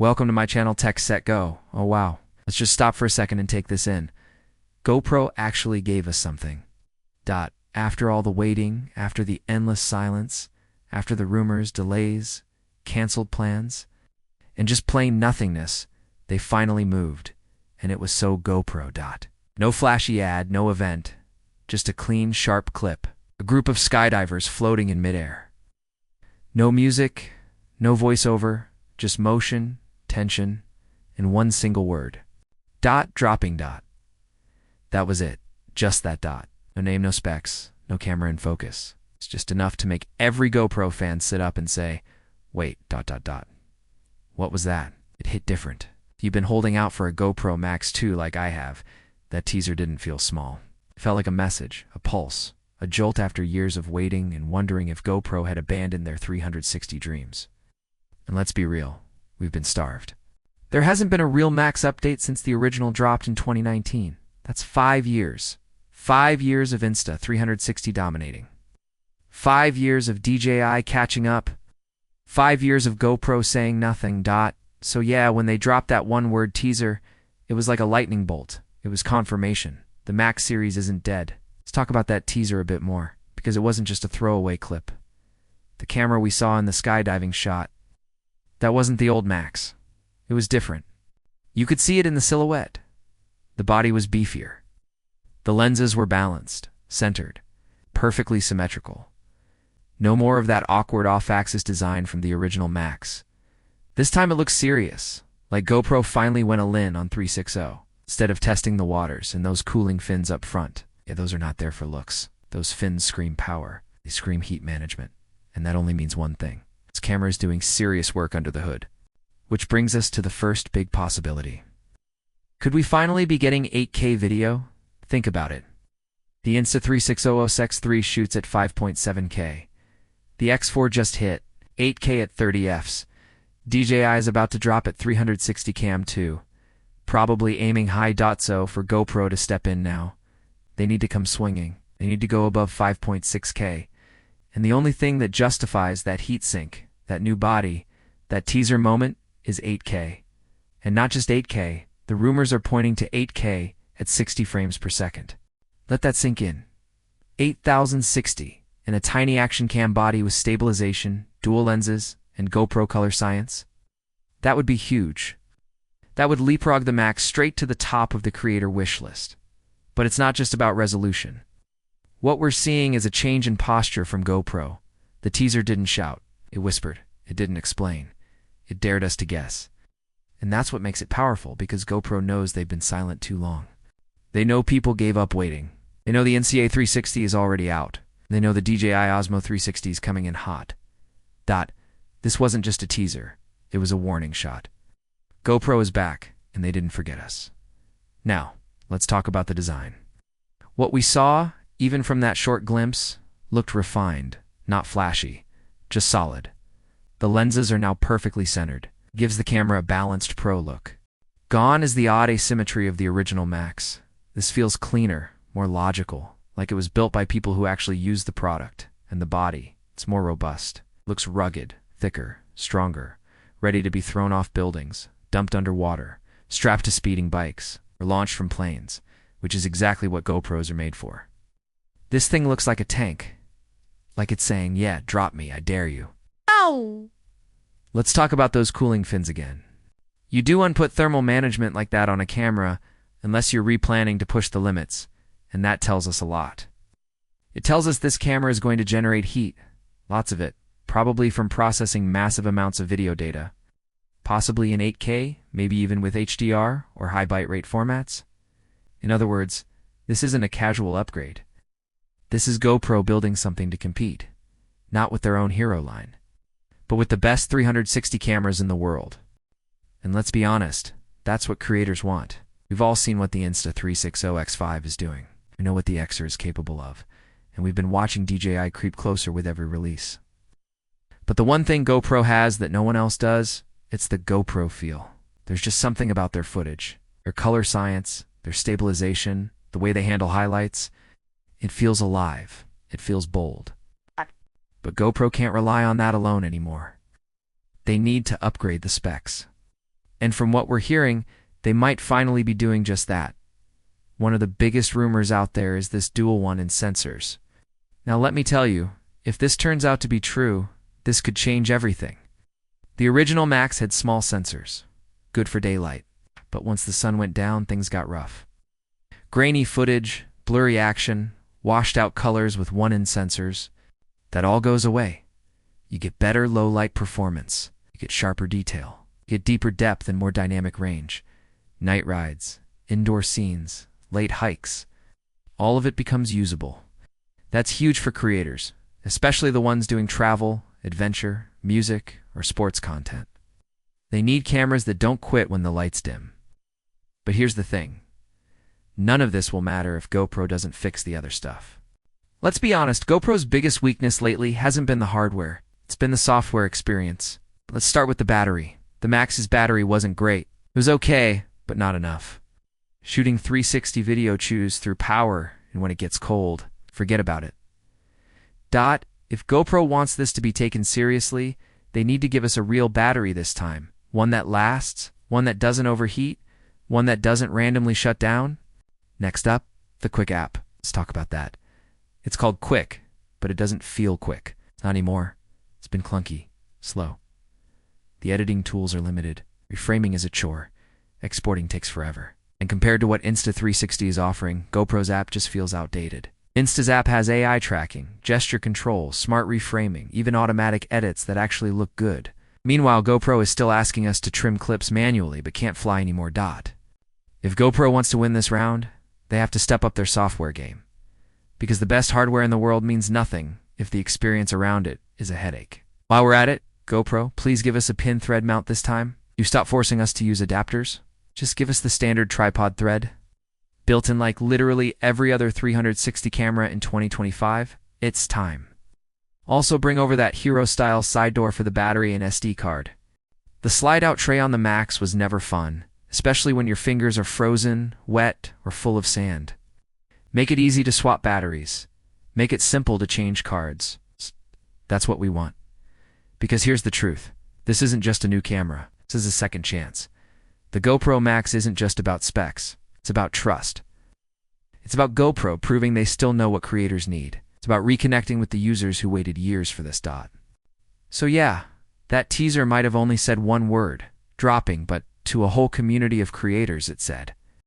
Welcome to my channel Tech Set Go. Oh wow. Let's just stop for a second and take this in. GoPro actually gave us something. After all the waiting, after the endless silence, after the rumors, delays, canceled plans, and just plain nothingness, they finally moved. And it was so GoPro. No flashy ad, no event, just a clean, sharp clip. A group of skydivers floating in midair. No music, no voiceover, just motion, tension, and one single word. Dropping. That was it. Just that dot. No name, no specs, no camera in focus. It's just enough to make every GoPro fan sit up and say, wait, ... What was that? It hit different. If you've been holding out for a GoPro Max 2 like I have, that teaser didn't feel small. It felt like a message, a pulse, a jolt after years of waiting and wondering if GoPro had abandoned their 360 dreams. And let's be real, we've been starved. There hasn't been a real Max update since the original dropped in 2019. That's 5 years. 5 years of Insta 360 dominating. 5 years of DJI catching up. 5 years of GoPro saying nothing. So yeah, when they dropped that one-word teaser, it was like a lightning bolt. It was confirmation. The Max series isn't dead. Let's talk about that teaser a bit more, because it wasn't just a throwaway clip. The camera we saw in the skydiving shot, that wasn't the old Max. It was different. You could see it in the silhouette. The body was beefier. The lenses were balanced, centered, perfectly symmetrical. No more of that awkward off-axis design from the original Max. This time it looks serious, like GoPro finally went all in on 360, instead of testing the waters and those cooling fins up front. Yeah, those are not there for looks. Those fins scream power. They scream heat management. And that only means one thing. This camera is doing serious work under the hood. Which brings us to the first big possibility. Could we finally be getting 8K video? Think about it. The Insta360 OS X3 shoots at 5.7K. The X4 just hit 8K at 30 Fs. DJI is about to drop at 360 cam too. Probably aiming high. So for GoPro to step in now, they need to come swinging. They need to go above 5.6K. And the only thing that justifies that heat sink, that new body, that teaser moment is 8K. And not just 8K, the rumors are pointing to 8K at 60 frames per second. Let that sink in. 8060 and a tiny action cam body with stabilization, dual lenses, and GoPro color science. That would be huge. That would leapfrog the Max straight to the top of the creator wish list. But it's not just about resolution. What we're seeing is a change in posture from GoPro. The teaser didn't shout. It whispered. It didn't explain. It dared us to guess. And that's what makes it powerful, because GoPro knows they've been silent too long. They know people gave up waiting. They know the NCA 360 is already out. They know the DJI Osmo 360 is coming in hot. This wasn't just a teaser. It was a warning shot. GoPro is back, and they didn't forget us. Now, let's talk about the design. What we saw, even from that short glimpse, looked refined, not flashy, just solid. The lenses are now perfectly centered. Gives the camera a balanced pro look. Gone is the odd asymmetry of the original Max. This feels cleaner, more logical, like it was built by people who actually used the product. And the body, it's more robust. Looks rugged, thicker, stronger, ready to be thrown off buildings, dumped underwater, strapped to speeding bikes, or launched from planes, which is exactly what GoPros are made for. This thing looks like a tank. Like it's saying, yeah, drop me, I dare you. Ow! Let's talk about those cooling fins again. You do unput thermal management like that on a camera unless you're replanning to push the limits, and that tells us a lot. It tells us this camera is going to generate heat, lots of it, probably from processing massive amounts of video data, possibly in 8K, maybe even with HDR or high bitrate formats. In other words, this isn't a casual upgrade. This is GoPro building something to compete, not with their own hero line, but with the best 360 cameras in the world. And let's be honest, that's what creators want. We've all seen what the Insta360 X5 is doing. We know what the Xer is capable of, and we've been watching DJI creep closer with every release. But the one thing GoPro has that no one else does, it's the GoPro feel. There's just something about their footage, their color science, their stabilization, the way they handle highlights. It feels alive. It feels bold. But GoPro can't rely on that alone anymore. They need to upgrade the specs. And from what we're hearing, they might finally be doing just that. One of the biggest rumors out there is this dual one in sensors. Now let me tell you, if this turns out to be true, this could change everything. The original Max had small sensors, good for daylight, but once the sun went down, things got rough. Grainy footage, blurry action, washed out colors with one-in sensors, that all goes away. You get better low-light performance, you get sharper detail, you get deeper depth and more dynamic range. Night rides, indoor scenes, late hikes, all of it becomes usable. That's huge for creators, especially the ones doing travel, adventure, music, or sports content. They need cameras that don't quit when the lights dim. But here's the thing. None of this will matter if GoPro doesn't fix the other stuff. Let's be honest, GoPro's biggest weakness lately hasn't been the hardware. It's been the software experience. Let's start with the battery. The Max's battery wasn't great. It was okay, but not enough. Shooting 360 video chews through power, and when it gets cold, forget about it. If GoPro wants this to be taken seriously, they need to give us a real battery this time. One that lasts, one that doesn't overheat, one that doesn't randomly shut down. Next up, the Quick app. Let's talk about that. It's called Quick, but it doesn't feel quick. Not anymore. It's been clunky, slow. The editing tools are limited. Reframing is a chore. Exporting takes forever. And compared to what Insta360 is offering, GoPro's app just feels outdated. Insta's app has AI tracking, gesture control, smart reframing, even automatic edits that actually look good. Meanwhile, GoPro is still asking us to trim clips manually but can't fly anymore. If GoPro wants to win this round, they have to step up their software game. Because the best hardware in the world means nothing if the experience around it is a headache. While we're at it, GoPro, please give us a pin thread mount this time. You stop forcing us to use adapters. Just give us the standard tripod thread. Built in like literally every other 360 camera in 2025, it's time. Also bring over that hero-style side door for the battery and SD card. The slide-out tray on the Max was never fun, especially when your fingers are frozen, wet, or full of sand. Make it easy to swap batteries. Make it simple to change cards. That's what we want. Because here's the truth. This isn't just a new camera. This is a second chance. The GoPro Max isn't just about specs. It's about trust. It's about GoPro proving they still know what creators need. It's about reconnecting with the users who waited years for this. So yeah, that teaser might have only said one word, dropping, but to a whole community of creators it said,